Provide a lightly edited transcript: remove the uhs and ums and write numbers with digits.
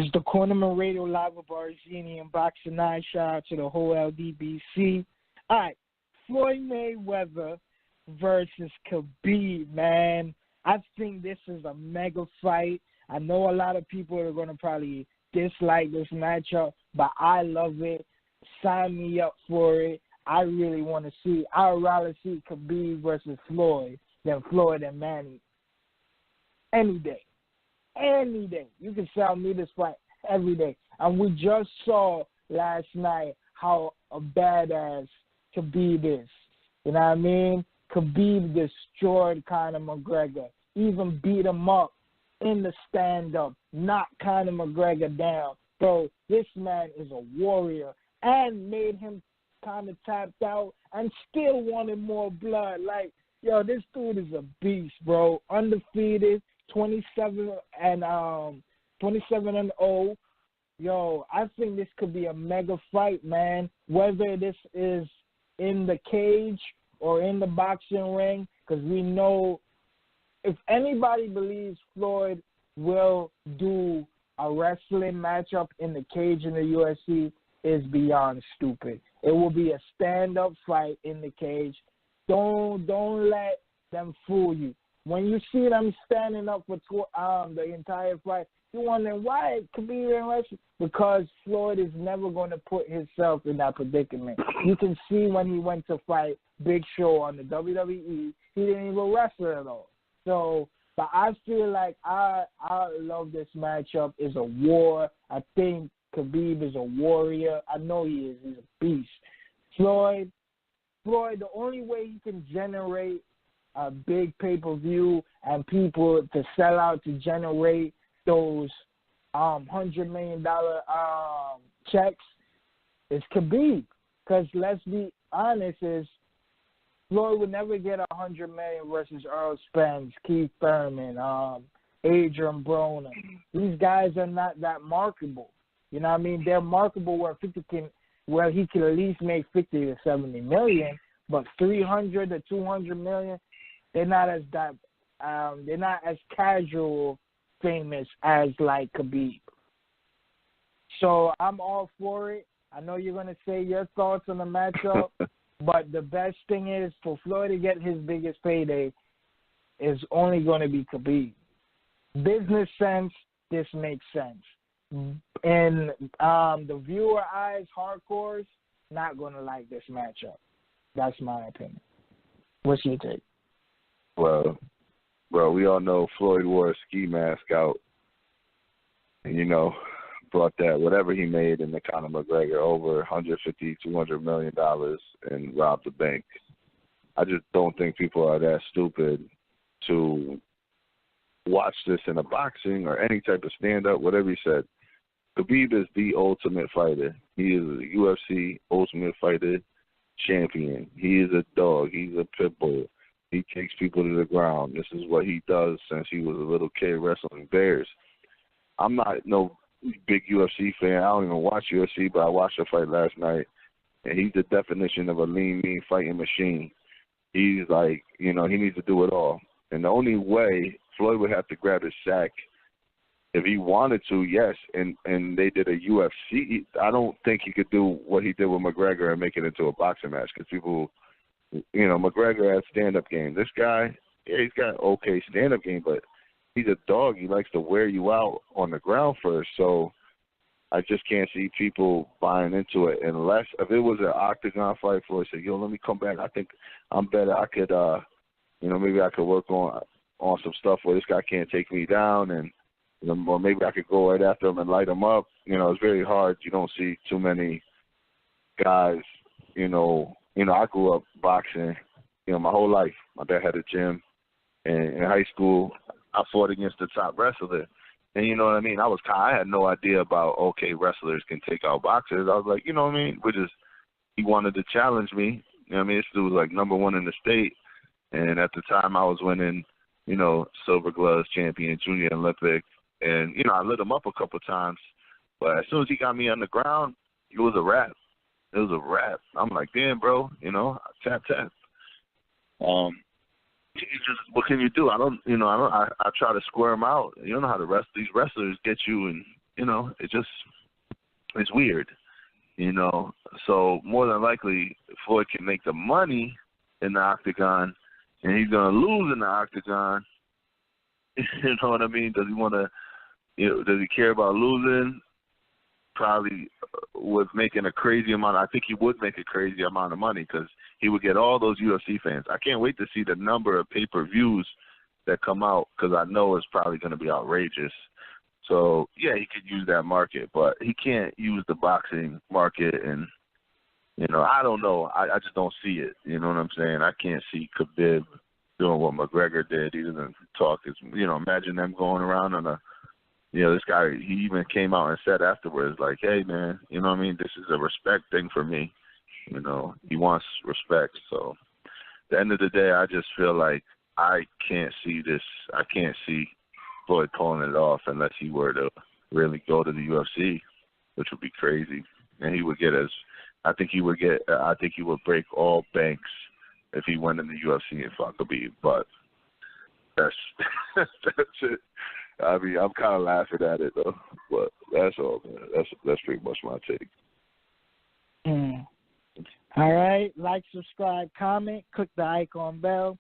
It's the Cornermen Radio Live with BARZINI and BOXINGEYE. Shout out to the whole LDBC. All right, Floyd Mayweather versus Khabib, man. I think this is a mega fight. I know a lot of people are going to probably dislike this matchup, but I love it. Sign me up for it. I really want to see. I would rather see Khabib versus Floyd than Floyd and Manny. Any day. Any day. You can sell me this fight every day. And we just saw last night how a badass Khabib is. You know what I mean? Khabib destroyed Conor McGregor. Even beat him up in the stand-up. Knocked Conor McGregor down. Bro, this man is a warrior. And made him kind of tapped out and still wanted more blood. Like, yo, this dude is a beast, bro. Undefeated. 27 and 0. Yo, I think this could be a mega fight, man. Whether this is in the cage or in the boxing ring, because we know if anybody believes Floyd will do a wrestling matchup in the cage in the UFC is beyond stupid. It will be a stand-up fight in the cage. Don't let them fool you. When you see them standing up for the entire fight, you're wondering why it could be in wrestling. Because Floyd is never going to put himself in that predicament. You can see when he went to fight Big Show on the WWE, he didn't even wrestle at all. So, but I feel like I love this matchup. It's a war. I think Khabib is a warrior. I know he is. He's a beast. Floyd, the only way he can generate a big pay-per-view and people to sell out to generate those $100 million checks is Khabib. Because let's be honest, is Floyd would never get $100 million versus Errol, Spence, Keith Thurman, Adrien, Broner. These guys are not that marketable. You know what I mean? They're marketable where he can at least make 50 to 70 million, but 300 to 200 million. They're not as casual famous as like Khabib. So I'm all for it. I know you're gonna say your thoughts on the matchup, but the best thing is for Floyd to get his biggest payday is only going to be Khabib. Business sense, this makes sense. And the viewer eyes, hardcores, not going to like this matchup. That's my opinion. What's your take? Well, bro, we all know Floyd wore a ski mask out and, brought that, whatever he made in the Conor McGregor, over $150, $200 million and robbed the bank. I just don't think people are that stupid to watch this in a boxing or any type of stand-up, whatever he said. Khabib is the ultimate fighter. He is a UFC ultimate fighter champion. He is a dog. He's a pit bull. He takes people to the ground. This is what he does since he was a little kid wrestling bears. I'm not no big UFC fan. I don't even watch UFC, but I watched a fight last night, and he's the definition of a lean, mean fighting machine. He's like, he needs to do it all. And the only way Floyd would have to grab his sack if he wanted to, yes, and they did a UFC, I don't think he could do what he did with McGregor and make it into a boxing match because people, McGregor has stand-up game. This guy, yeah, he's got okay stand-up game, but he's a dog. He likes to wear you out on the ground first. So I just can't see people buying into it unless if it was an octagon fight. Floyd said, let me come back. I think I'm better. I could, maybe I could work on some stuff where this guy can't take me down and, or maybe I could go right after him and light him up. It's very hard. You don't see too many guys, I grew up boxing, my whole life. My dad had a gym. And in high school, I fought against the top wrestler. And you know what I mean? I had no idea about, wrestlers can take out boxers. I was like, you know what I mean? He wanted to challenge me. You know what I mean? This dude was like #1 in the state. And at the time I was winning, Silver Gloves champion, Junior Olympic. And, I lit him up a couple times. But as soon as he got me on the ground, it was a wrap. It was a wrap. I'm like, damn, bro, tap. What can you do? I try to square them out. You don't know how these wrestlers get you it's weird, So more than likely, Floyd can make the money in the octagon, and he's going to lose in the octagon. You know what I mean? Does he want to, does he care about losing? Probably was making a crazy amount. I think he would make a crazy amount of money because he would get all those UFC fans. I can't wait to see the number of pay-per-views that come out because I know it's probably going to be outrageous. So, yeah, he could use that market, but he can't use the boxing market. And, I don't know. I just don't see it. You know what I'm saying? I can't see Khabib doing what McGregor did. He doesn't talk. Imagine them going around on this guy, he even came out and said afterwards, like, hey, man, you know what I mean? This is a respect thing for me. He wants respect. So at the end of the day, I just feel like I can't see this. I can't see Floyd pulling it off unless he were to really go to the UFC, which would be crazy. And he would I think he would break all banks if he went in the UFC and fought Khabib. But that's it. I mean, I'm kind of laughing at it, though. But that's all, man. That's pretty much my take. All right. Like, subscribe, comment, click the icon bell.